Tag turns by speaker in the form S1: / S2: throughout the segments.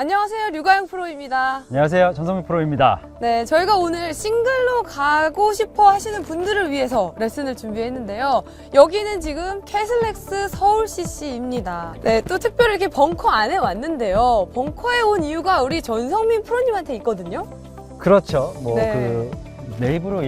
S1: 안녕하세요, 류가영 프로입니다.
S2: 안녕하세요, 전성민 프로입니다.
S1: 네, 저희가 오늘 싱글로 가고 싶어 하시는 분들을 위해서 레슨을 준비했는데요. 여기는 지금 캐슬렉스 서울 CC입니다. 네, 또 특별히 이렇게 벙커 안에 왔는데요. 벙커에 온 이유가 우리 전성민 프로님한테 있거든요.
S2: 그렇죠.
S1: 네.
S2: 내 입으로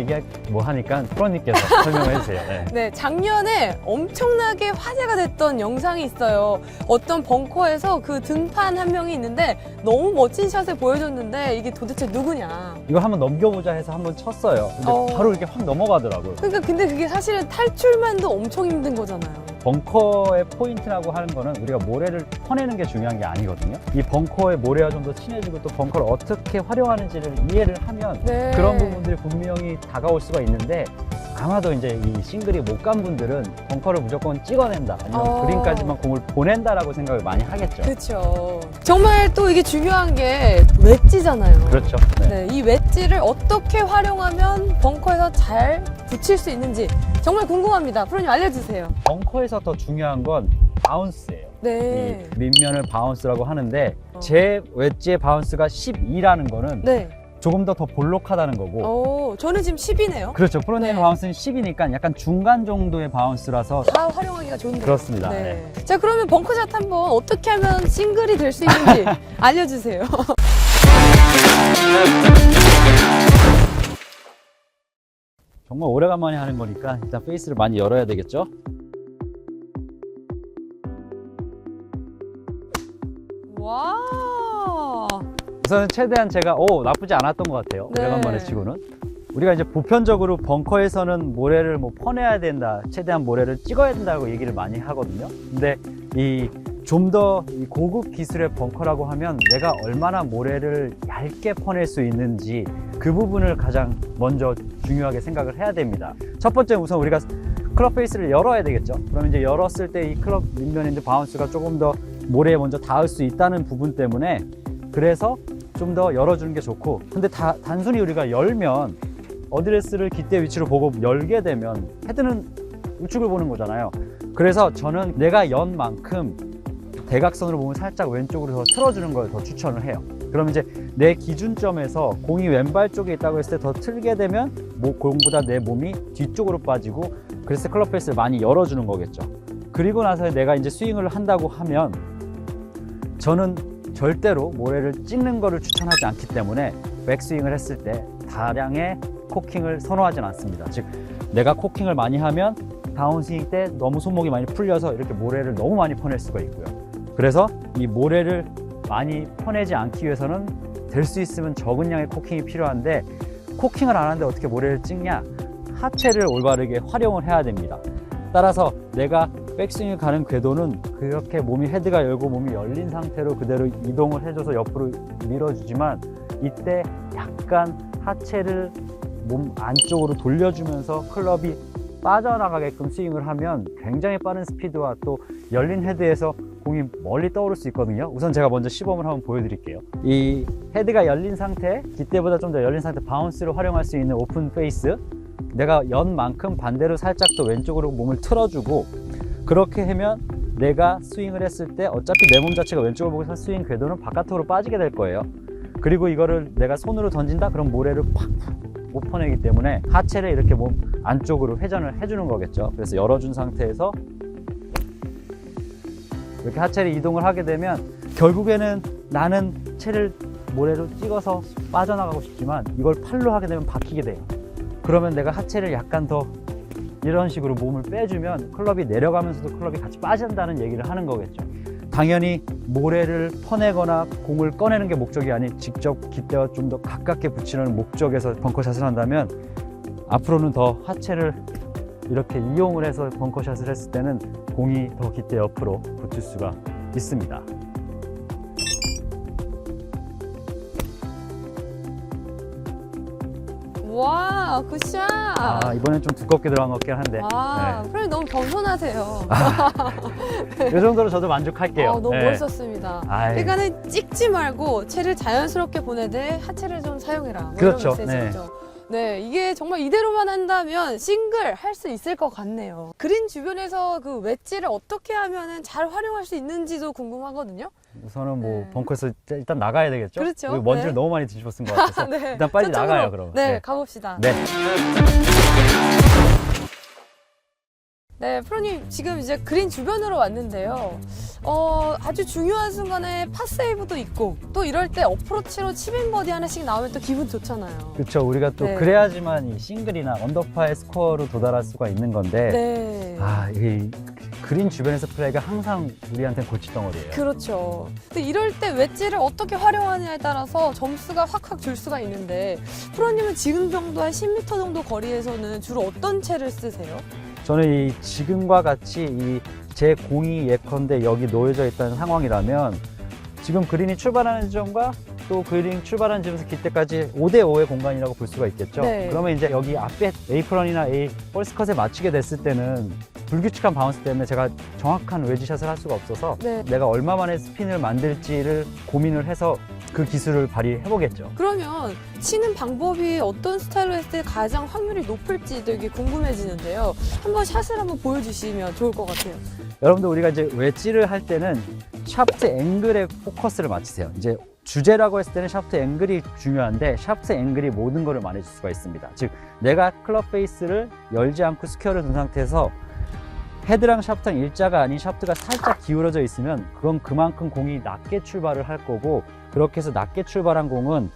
S2: 하니까 프로님께서 설명해 주세요. 네.
S1: 네, 작년에 엄청나게 화제가 됐던 영상이 있어요. 어떤 벙커에서 그 등판 한 명이 있는데 너무 멋진 샷을 보여줬는데 이게 도대체 누구냐.
S2: 이거 한번 넘겨보자 해서 한번 쳤어요. 근데 바로 이렇게 확 넘어가더라고요.
S1: 그러니까 근데 그게 사실은 탈출만도 엄청 힘든 거잖아요.
S2: 벙커의 포인트라고 하는 거는 우리가 모래를 퍼내는 게 중요한 게 아니거든요. 이 벙커의 모래와 좀 더 친해지고 또 벙커를 어떻게 활용하는지를 이해를 하면
S1: 네.
S2: 그런 부분들이 분명히 다가올 수가 있는데, 아마도 이제 이 싱글이 못 간 분들은 벙커를 무조건 찍어낸다, 아니면 그린까지만 공을 보낸다라고 생각을 많이 하겠죠.
S1: 그렇죠. 정말 또 이게 중요한 게 웨지잖아요.
S2: 그렇죠.
S1: 네, 이 웨지를 어떻게 활용하면 벙커에서 잘 붙일 수 있는지 정말 궁금합니다. 프로님 알려주세요.
S2: 벙커에서 더 중요한 건 바운스예요.
S1: 네.
S2: 이 밑면을 바운스라고 하는데 제 웨지의 바운스가 12라는 거는
S1: 네.
S2: 조금 더 볼록하다는 거고,
S1: 저는 지금 10이네요.
S2: 그렇죠. 프로님의
S1: 네.
S2: 바운스는 10이니까 약간 중간 정도의 바운스라서.
S1: 다 활용하기가 좋은데.
S2: 그렇습니다.
S1: 네. 자, 그러면 벙커샷 한번 어떻게 하면 싱글이 될 수 있는지 알려주세요.
S2: 정말 오래간만에 하는 거니까 일단 페이스를 많이 열어야 되겠죠.
S1: 와.
S2: 우선 최대한 제가 나쁘지 않았던 것 같아요.
S1: 네.
S2: 오래간만에 치고는. 우리가 이제 보편적으로 벙커에서는 모래를 퍼내야 된다, 최대한 모래를 찍어야 된다고 얘기를 많이 하거든요. 근데 좀 더 고급 기술의 벙커라고 하면 내가 얼마나 모래를 얇게 퍼낼 수 있는지, 그 부분을 가장 먼저 중요하게 생각을 해야 됩니다. 첫 번째, 우선 우리가 클럽 페이스를 열어야 되겠죠. 그럼 이제 열었을 때 이 클럽 밑면에 있는 바운스가 조금 더 모래에 먼저 닿을 수 있다는 부분 때문에, 그래서 좀 더 열어주는 게 좋고, 근데 단순히 우리가 열면 어드레스를 깃대 위치로 보고 열게 되면 헤드는 우측을 보는 거잖아요. 그래서 저는 내가 연 만큼 대각선으로 보면 살짝 왼쪽으로 더 틀어주는 걸 더 추천을 해요. 그럼 이제 내 기준점에서 공이 왼발 쪽에 있다고 했을 때 더 틀게 되면 공보다 내 몸이 뒤쪽으로 빠지고, 그래서 클럽 페이스를 많이 열어주는 거겠죠. 그리고 나서 내가 이제 스윙을 한다고 하면, 저는 절대로 모래를 찍는 거를 추천하지 않기 때문에 백스윙을 했을 때 다량의 코킹을 선호하진 않습니다. 즉, 내가 코킹을 많이 하면 다운스윙 때 너무 손목이 많이 풀려서 이렇게 모래를 너무 많이 퍼낼 수가 있고요. 그래서 이 모래를 많이 퍼내지 않기 위해서는 될 수 있으면 적은 양의 코킹이 필요한데, 코킹을 안 하는데 어떻게 모래를 찍냐? 하체를 올바르게 활용을 해야 됩니다. 따라서 내가 백스윙을 가는 궤도는 그렇게 몸이 헤드가 열고 몸이 열린 상태로 그대로 이동을 해줘서 옆으로 밀어주지만, 이때 약간 하체를 몸 안쪽으로 돌려주면서 클럽이 빠져나가게끔 스윙을 하면 굉장히 빠른 스피드와 또 열린 헤드에서 공이 멀리 떠오를 수 있거든요. 우선 제가 먼저 시범을 한번 보여드릴게요. 이 헤드가 열린 상태, 깃대보다 좀 더 열린 상태 바운스를 활용할 수 있는 오픈 페이스, 내가 연 만큼 반대로 살짝 더 왼쪽으로 몸을 틀어주고, 그렇게 하면 내가 스윙을 했을 때 어차피 내 몸 자체가 왼쪽을 보고 있어서 스윙 궤도는 바깥으로 빠지게 될 거예요. 그리고 이거를 내가 손으로 던진다? 그럼 모래를 팍 못 퍼내기 때문에 하체를 이렇게 몸 안쪽으로 회전을 해주는 거겠죠. 그래서 열어준 상태에서 이렇게 하체를 이동을 하게 되면, 결국에는 나는 채를 모래로 찍어서 빠져나가고 싶지만 이걸 팔로 하게 되면 박히게 돼요. 그러면 내가 하체를 약간 더 이런 식으로 몸을 빼주면 클럽이 내려가면서도 클럽이 같이 빠진다는 얘기를 하는 거겠죠. 당연히 모래를 퍼내거나 공을 꺼내는 게 목적이 아닌 직접 깃대와 좀 더 가깝게 붙이는 목적에서 벙커샷을 한다면, 앞으로는 더 하체를 이렇게 이용을 해서 벙커샷을 했을 때는 공이 더 깃대 옆으로 붙을 수가 있습니다.
S1: 와, 굿샷.
S2: 이번엔 좀 두껍게 들어간 것 같긴 한데.
S1: 와, 프로님 너무 겸손하세요.
S2: 이 정도로 저도 만족할게요.
S1: 너무 멋있었습니다. 그러니까는 찍지 말고 채를 자연스럽게 보내되 하체를 좀 사용해라.
S2: 그렇죠.
S1: 이런 메시지죠. 네, 이게 정말 이대로만 한다면 싱글 할 수 있을 것 같네요. 그린 주변에서 그 웨지를 어떻게 하면 잘 활용할 수 있는지도 궁금하거든요.
S2: 우선은 뭐
S1: 네.
S2: 벙커에서 일단 나가야 되겠죠?
S1: 그렇죠.
S2: 여기 먼지를
S1: 네.
S2: 너무 많이 뒤집어 쓴 것 같아서
S1: 네.
S2: 일단 빨리
S1: 저쪽으로,
S2: 나가요 그럼.
S1: 네, 가봅시다.
S2: 네.
S1: 네, 프로님 지금 이제 그린 주변으로 왔는데요. 아주 중요한 순간에 파세이브도 있고 또 이럴 때 어프로치로 칩인 버디 하나씩 나오면 또 기분 좋잖아요.
S2: 그렇죠. 우리가 또
S1: 네.
S2: 그래야지만 이 싱글이나 언더파의 스코어로 도달할 수가 있는 건데
S1: 네.
S2: 이 그린 주변에서 플레이가 항상 우리한테는 골칫덩어리예요.
S1: 그렇죠. 근데 이럴 때 웨지를 어떻게 활용하느냐에 따라서 점수가 확확 줄 수가 있는데 프로님은 지금 정도 한 10m 정도 거리에서는 주로 어떤 채를 쓰세요?
S2: 저는 이 지금과 같이 이 제 공이 예컨대 여기 놓여져 있다는 상황이라면 지금 그린이 출발하는 지점과 또 그린 출발하는 지점에서 길 때까지 5대5의 공간이라고 볼 수가 있겠죠.
S1: 네.
S2: 그러면 이제 여기 앞에 에이프런이나 펄스컷에 맞추게 됐을 때는 불규칙한 바운스 때문에 제가 정확한 웨지샷을 할 수가 없어서
S1: 네.
S2: 내가 얼마 만에 스핀을 만들지를 고민을 해서 그 기술을 발휘해보겠죠.
S1: 그러면 치는 방법이 어떤 스타일로 했을 때 가장 확률이 높을지 되게 궁금해지는데요. 한번 샷을 한번 보여주시면 좋을 것 같아요.
S2: 여러분들 우리가 이제 웨지를 할 때는 샤프트 앵글에 포커스를 맞추세요. 이제 주제라고 했을 때는 샤프트 앵글이 중요한데 샤프트 앵글이 모든 것을 말해줄 수가 있습니다. 즉 내가 클럽 페이스를 열지 않고 스퀘어를 둔 상태에서 헤드랑 샤프트랑 일자가 아닌 샤프트가 살짝 기울어져 있으면 그건 그만큼 공이 낮게 출발을 할 거고 그렇게 해서 낮게 출발한 공은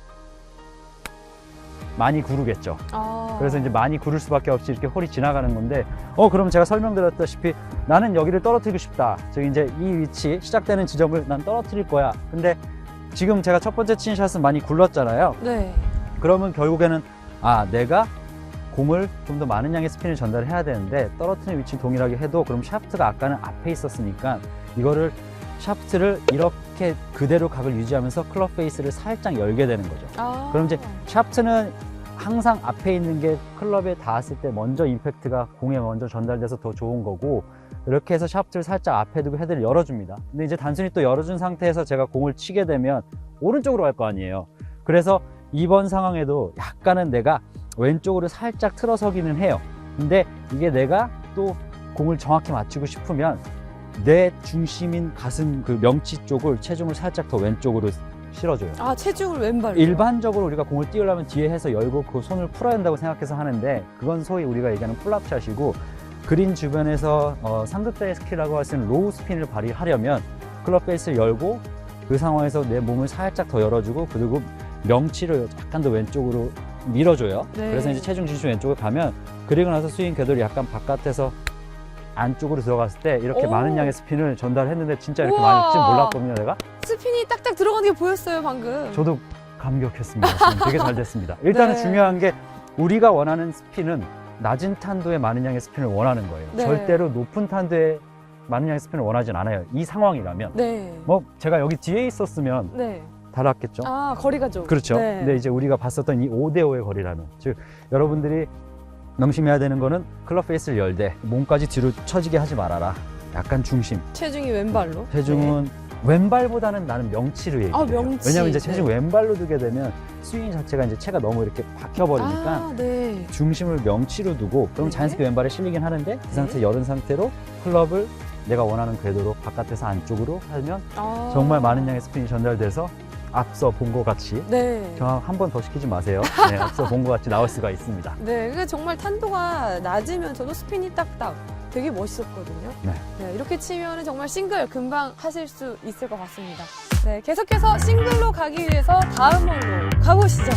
S2: 많이 구르겠죠. 그래서 이제 많이 구를 수밖에 없이 이렇게 홀이 지나가는 건데 그럼 제가 설명드렸다시피 나는 여기를 떨어뜨리고 싶다. 즉 이제 이 위치 시작되는 지점을 난 떨어뜨릴 거야. 근데 지금 제가 첫 번째 친 샷은 많이 굴렀잖아요.
S1: 네.
S2: 그러면 결국에는 내가 공을 좀 더 많은 양의 스핀을 전달해야 되는데 떨어뜨리는 위치 동일하게 해도 그럼 샤프트가 아까는 앞에 있었으니까 이거를 샤프트를 이렇게 그대로 각을 유지하면서 클럽 페이스를 살짝 열게 되는 거죠. 그럼 이제 샤프트는 항상 앞에 있는 게 클럽에 닿았을 때 먼저 임팩트가 공에 먼저 전달돼서 더 좋은 거고 이렇게 해서 샤프트를 살짝 앞에 두고 헤드를 열어줍니다. 근데 이제 단순히 또 열어준 상태에서 제가 공을 치게 되면 오른쪽으로 갈 거 아니에요. 그래서 이번 상황에도 약간은 내가 왼쪽으로 살짝 틀어서기는 해요. 근데 이게 내가 또 공을 정확히 맞추고 싶으면 내 중심인 가슴 그 명치 쪽을 체중을 살짝 더 왼쪽으로 실어줘요.
S1: 체중을 왼발로.
S2: 일반적으로 우리가 공을 띄우려면 뒤에 해서 열고 그 손을 풀어야 한다고 생각해서 하는데 그건 소위 우리가 얘기하는 풀랍샷이고 그린 주변에서 상극자의 스킬이라고 할 수 있는 로우 스핀을 발휘하려면 클럽 페이스를 열고 그 상황에서 내 몸을 살짝 더 열어주고 그리고 명치를 약간 더 왼쪽으로 밀어줘요.
S1: 네.
S2: 그래서 이제 체중 중심 왼쪽으로 가면 그리고 나서 스윙 궤도를 약간 바깥에서 안쪽으로 들어갔을 때 이렇게
S1: 오.
S2: 많은 양의 스핀을 전달했는데 진짜 이렇게
S1: 우와.
S2: 많을 줄 몰랐거든요, 내가.
S1: 스핀이 딱딱 들어가는 게 보였어요, 방금.
S2: 저도 감격했습니다. 지금 되게 잘 됐습니다. 일단은
S1: 네.
S2: 중요한 게 우리가 원하는 스핀은 낮은 탄도에 많은 양의 스핀을 원하는 거예요.
S1: 네.
S2: 절대로 높은 탄도에 많은 양의 스핀을 원하진 않아요. 이 상황이라면.
S1: 네.
S2: 제가 여기 뒤에 있었으면
S1: 네.
S2: 달았겠죠.
S1: 거리가 좀.
S2: 그렇죠.
S1: 네.
S2: 근데 이제 우리가 봤었던 이 5대5의 거리라면, 즉 여러분들이 명심해야 되는 거는 클럽 페이스를 열되 몸까지 뒤로 처지게 하지 말아라. 약간 중심.
S1: 체중이 왼발로.
S2: 체중은 왼발보다는 나는 명치로 얘기해요.
S1: 명치.
S2: 왜냐면 이제 체중 왼발로 두게 되면 스윙 자체가 이제 체가 너무 이렇게 박혀버리니까
S1: 네.
S2: 중심을 명치로 두고 그럼
S1: 네.
S2: 자연스럽게 왼발에 실리긴 하는데 그 상태 열은 상태로 클럽을 내가 원하는 궤도로 바깥에서 안쪽으로 하면 정말 많은 양의 스핀이 전달돼서 앞서 본 것 같이
S1: 네.
S2: 정확 한 번 더 시키지 마세요. 네, 앞서 본 것 같이 나올 수가 있습니다.
S1: 네, 그게 정말 탄도가 낮으면서도 스핀이 딱딱 되게 멋있었거든요.
S2: 네.
S1: 이렇게 치면 정말 싱글 금방 하실 수 있을 것 같습니다. 네, 계속해서 싱글로 가기 위해서 다음 홀로 가보시죠.